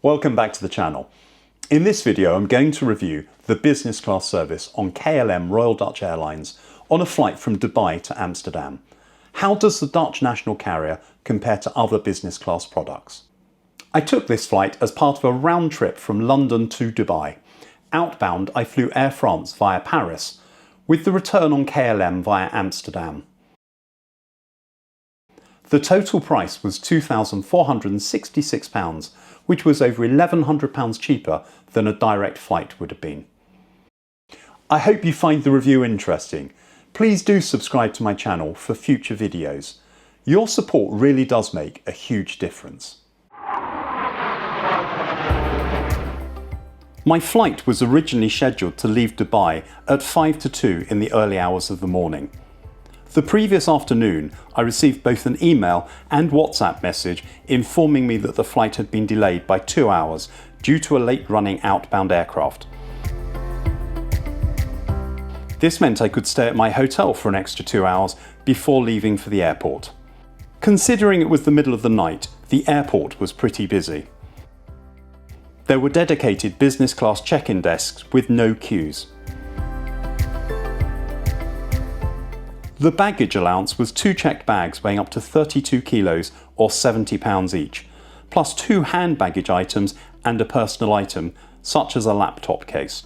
Welcome back to the channel. In this video I'm going to review the business class service on KLM Royal Dutch Airlines on a flight from Dubai to Amsterdam. How does the Dutch national carrier compare to other business class products? I took this flight as part of a round trip from London to Dubai. Outbound I flew Air France via Paris, with the return on KLM via Amsterdam. The total price was £2,466, which was over £1,100 cheaper than a direct flight would have been. I hope you find the review interesting. Please do subscribe to my channel for future videos. Your support really does make a huge difference. My flight was originally scheduled to leave Dubai at 5 to 2 in the early hours of the morning. The previous afternoon, I received both an email and WhatsApp message informing me that the flight had been delayed by 2 hours due to a late running outbound aircraft. This meant I could stay at my hotel for an extra 2 hours before leaving for the airport. Considering it was the middle of the night, the airport was pretty busy. There were dedicated business class check-in desks with no queues. The baggage allowance was 2 checked bags weighing up to 32 kilos or £70 each, plus 2 hand baggage items and a personal item, such as a laptop case.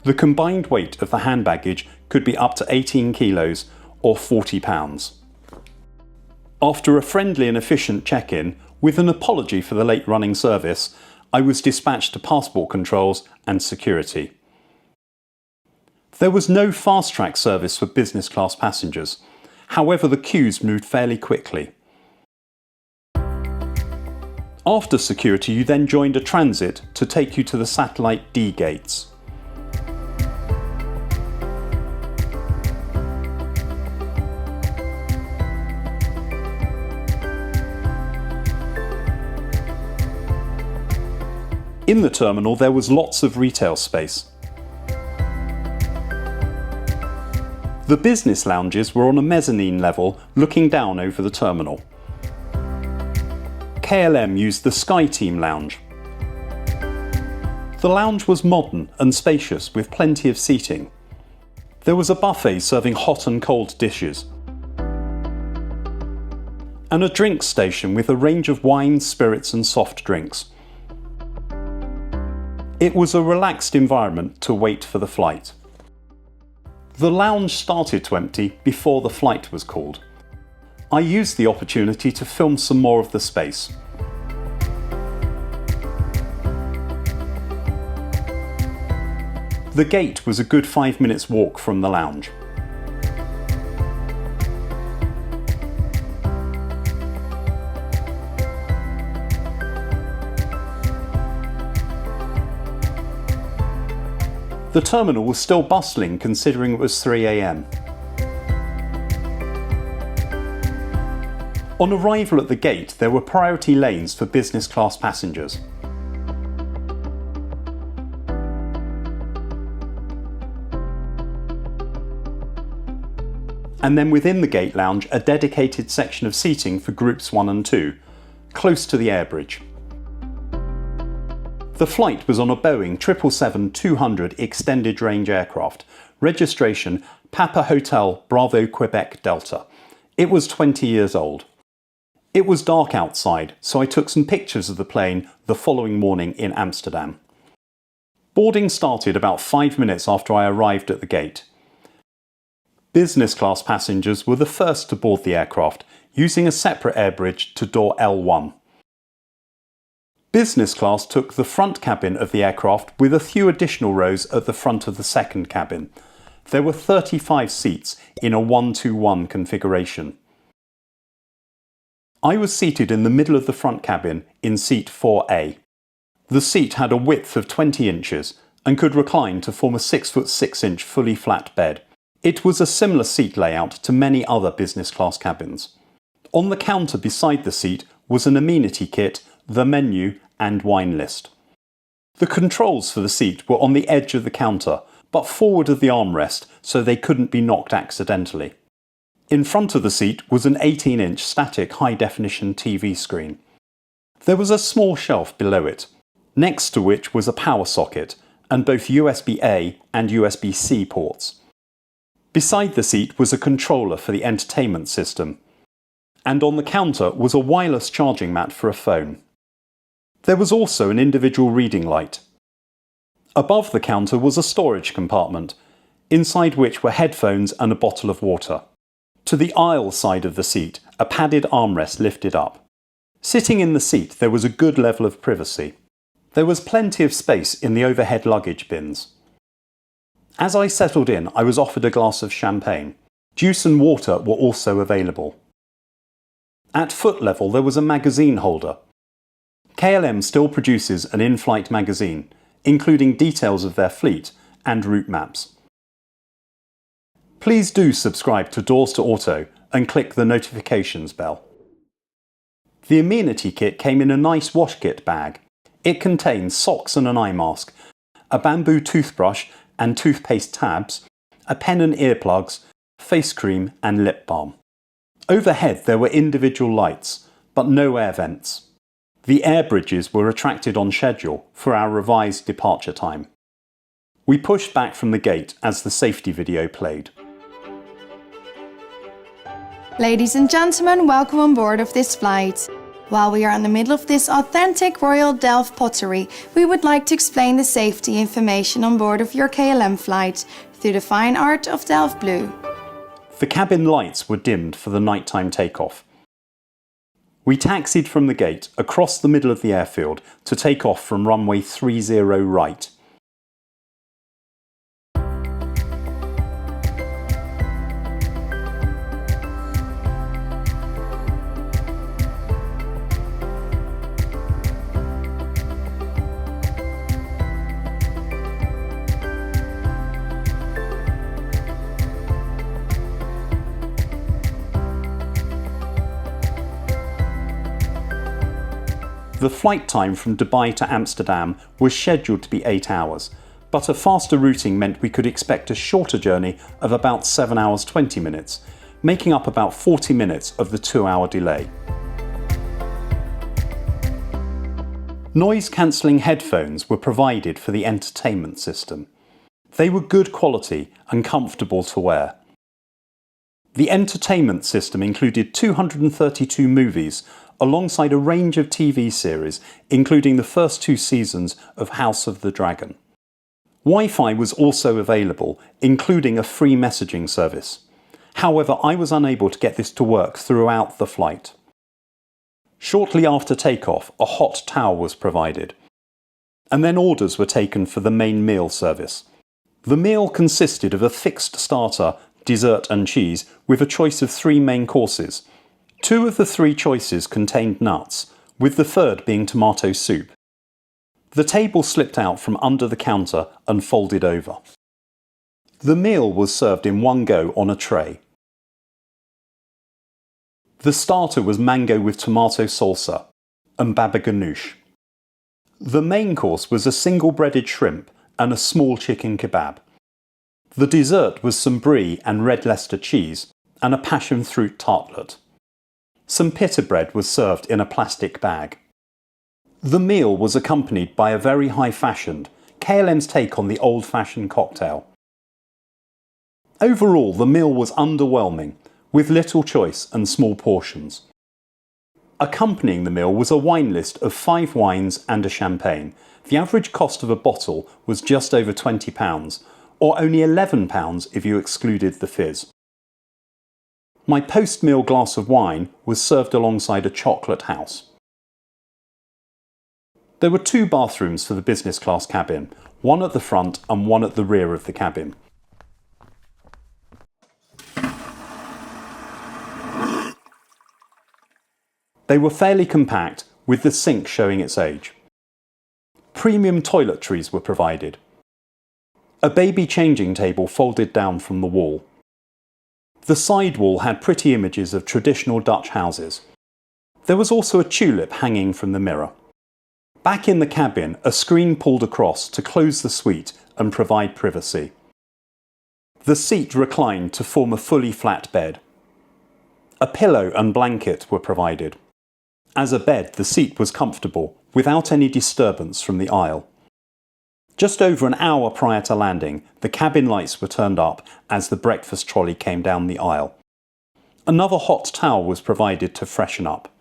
The combined weight of the hand baggage could be up to 18 kilos or £40. After a friendly and efficient check-in, with an apology for the late running service, I was dispatched to passport controls and security. There was no fast-track service for business class passengers. However, the queues moved fairly quickly. After security, you then joined a transit to take you to the satellite D gates. In the terminal there was lots of retail space. The business lounges were on a mezzanine level looking down over the terminal. KLM used the Sky Team lounge. The lounge was modern and spacious with plenty of seating. There was a buffet serving hot and cold dishes, and a drinks station with a range of wines, spirits and soft drinks. It was a relaxed environment to wait for the flight. The lounge started to empty before the flight was called. I used the opportunity to film some more of the space. The gate was a good 5 minutes walk from the lounge. The terminal was still bustling considering it was 3 AM. On arrival at the gate, there were priority lanes for business class passengers. And then within the gate lounge, a dedicated section of seating for groups 1 and 2, close to the air bridge. The flight was on a Boeing 777-200 extended range aircraft, registration Papa Hotel Bravo Quebec Delta. It was 20 years old. It was dark outside, so I took some pictures of the plane the following morning in Amsterdam. Boarding started about 5 minutes after I arrived at the gate. Business class passengers were the first to board the aircraft, using a separate air bridge to door L1. Business class took the front cabin of the aircraft with a few additional rows at the front of the second cabin. There were 35 seats in a 1-to-1 configuration. I was seated in the middle of the front cabin in seat 4A. The seat had a width of 20 inches and could recline to form a 6'6" fully flat bed. It was a similar seat layout to many other business class cabins. On the counter beside the seat was an amenity kit, the menu and wine list. The controls for the seat were on the edge of the counter, but forward of the armrest so they couldn't be knocked accidentally. In front of the seat was an 18-inch static high-definition TV screen. There was a small shelf below it. next to which was a power socket and both USB-A and USB-C ports. Beside the seat was a controller for the entertainment system, and on the counter was a wireless charging mat for a phone. There was also an individual reading light. Above the counter was a storage compartment, inside which were headphones and a bottle of water. To the aisle side of the seat, a padded armrest lifted up. Sitting in the seat, there was a good level of privacy. There was plenty of space in the overhead luggage bins. As I settled in, I was offered a glass of champagne. Juice and water were also available. At foot level, there was a magazine holder. KLM still produces an in-flight magazine, including details of their fleet and route maps. Please do subscribe to Doors to Auto and click the notifications bell. The Amenity kit came in a nice wash kit bag. It contains socks and an eye mask, a bamboo toothbrush and toothpaste tabs, a pen and earplugs, face cream and lip balm. Overhead there were individual lights, but no air vents. The air bridges were retracted on schedule for our revised departure time. We pushed back from the gate as the safety video played. Ladies and gentlemen, welcome on board of this flight. While we are in the middle of this authentic Royal Delft pottery, we would like to explain the safety information on board of your KLM flight through the fine art of Delft blue. The cabin lights were dimmed for the nighttime takeoff. We taxied from the gate across the middle of the airfield to take off from runway 30 right. The flight time from Dubai to Amsterdam was scheduled to be 8 hours, but a faster routing meant we could expect a shorter journey of about 7 hours 20 minutes, making up about 40 minutes of the 2-hour delay. Noise-cancelling headphones were provided for the entertainment system. They were good quality and comfortable to wear. The entertainment system included 232 movies, alongside a range of TV series, including the first 2 seasons of House of the Dragon. Wi-Fi was also available, including a free messaging service. However, I was unable to get this to work throughout the flight. Shortly after takeoff, a hot towel was provided, and then orders were taken for the main meal service. The meal consisted of a fixed starter, dessert and cheese, with a choice of 3 main courses. 2 of the 3 choices contained nuts, with the third being tomato soup. The table slipped out from under the counter and folded over. The meal was served in one go on a tray. The starter was mango with tomato salsa and baba ganoush. The main course was a single breaded shrimp and a small chicken kebab. The dessert was some brie and red Leicester cheese and a passion fruit tartlet. Some pita bread was served in a plastic bag. The meal was accompanied by a very high-fashioned, KLM's take on the old-fashioned cocktail. Overall, the meal was underwhelming, with little choice and small portions. Accompanying the meal was a wine list of 5 wines and a champagne. The average cost of a bottle was just over £20, or only £11 if you excluded the fizz. My post-meal glass of wine was served alongside a chocolate house. There were 2 bathrooms for the business class cabin, one at the front and one at the rear of the cabin. They were fairly compact, with the sink showing its age. Premium toiletries were provided. A baby changing table folded down from the wall. The side wall had pretty images of traditional Dutch houses. There was also a tulip hanging from the mirror. Back in the cabin, a screen pulled across to close the suite and provide privacy. The seat reclined to form a fully flat bed. A pillow and blanket were provided. As a bed, the seat was comfortable, without any disturbance from the aisle. Just over an hour prior to landing, the cabin lights were turned up as the breakfast trolley came down the aisle. Another hot towel was provided to freshen up.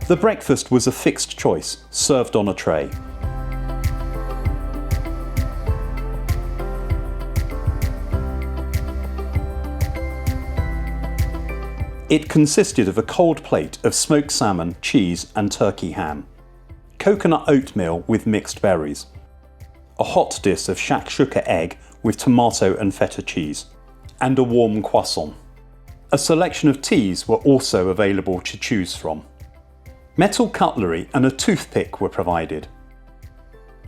The breakfast was a fixed choice, served on a tray. It consisted of a cold plate of smoked salmon, cheese and turkey ham, coconut oatmeal with mixed berries, a hot dish of shakshuka egg with tomato and feta cheese, and a warm croissant. A selection of teas were also available to choose from. Metal cutlery and a toothpick were provided.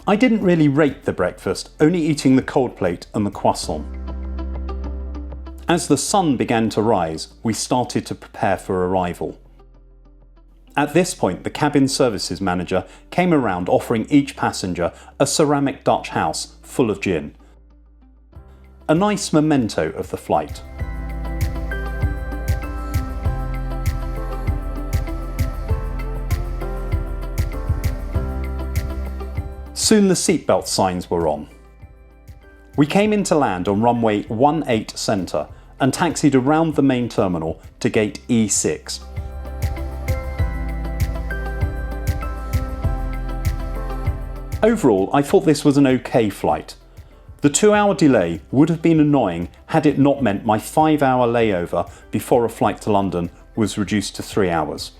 I didn't really rate the breakfast, only eating the cold plate and the croissant. As the sun began to rise, we started to prepare for arrival. At this point, the cabin services manager came around offering each passenger a ceramic Dutch house full of gin. A nice memento of the flight. Soon the seatbelt signs were on. We came into land on runway 18 Centre and taxied around the main terminal to gate E6. Overall, I thought this was an okay flight. The 2-hour delay would have been annoying had it not meant my 5-hour layover before a flight to London was reduced to 3 hours.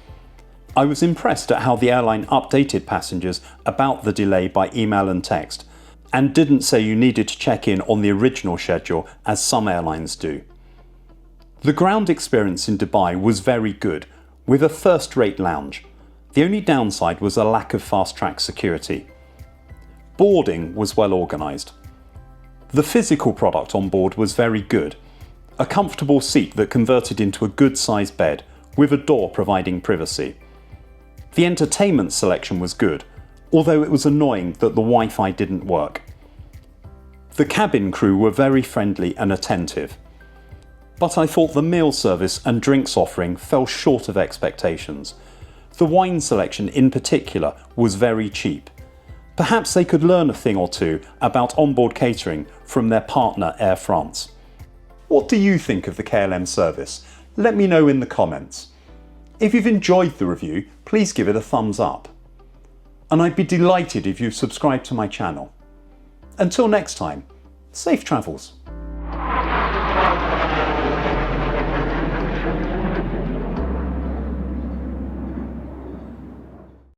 I was impressed at how the airline updated passengers about the delay by email and text, and didn't say you needed to check in on the original schedule as some airlines do. The ground experience in Dubai was very good, with a first-rate lounge. The only downside was a lack of fast-track security. Boarding was well organised. The physical product on board was very good. A comfortable seat that converted into a good-sized bed, with a door providing privacy. The entertainment selection was good, although it was annoying that the Wi-Fi didn't work. The cabin crew were very friendly and attentive. But I thought the meal service and drinks offering fell short of expectations. The wine selection in particular was very cheap. Perhaps they could learn a thing or two about onboard catering from their partner Air France. What do you think of the KLM service? Let me know in the comments. If you've enjoyed the review, please give it a thumbs up. And I'd be delighted if you subscribe to my channel. Until next time, safe travels.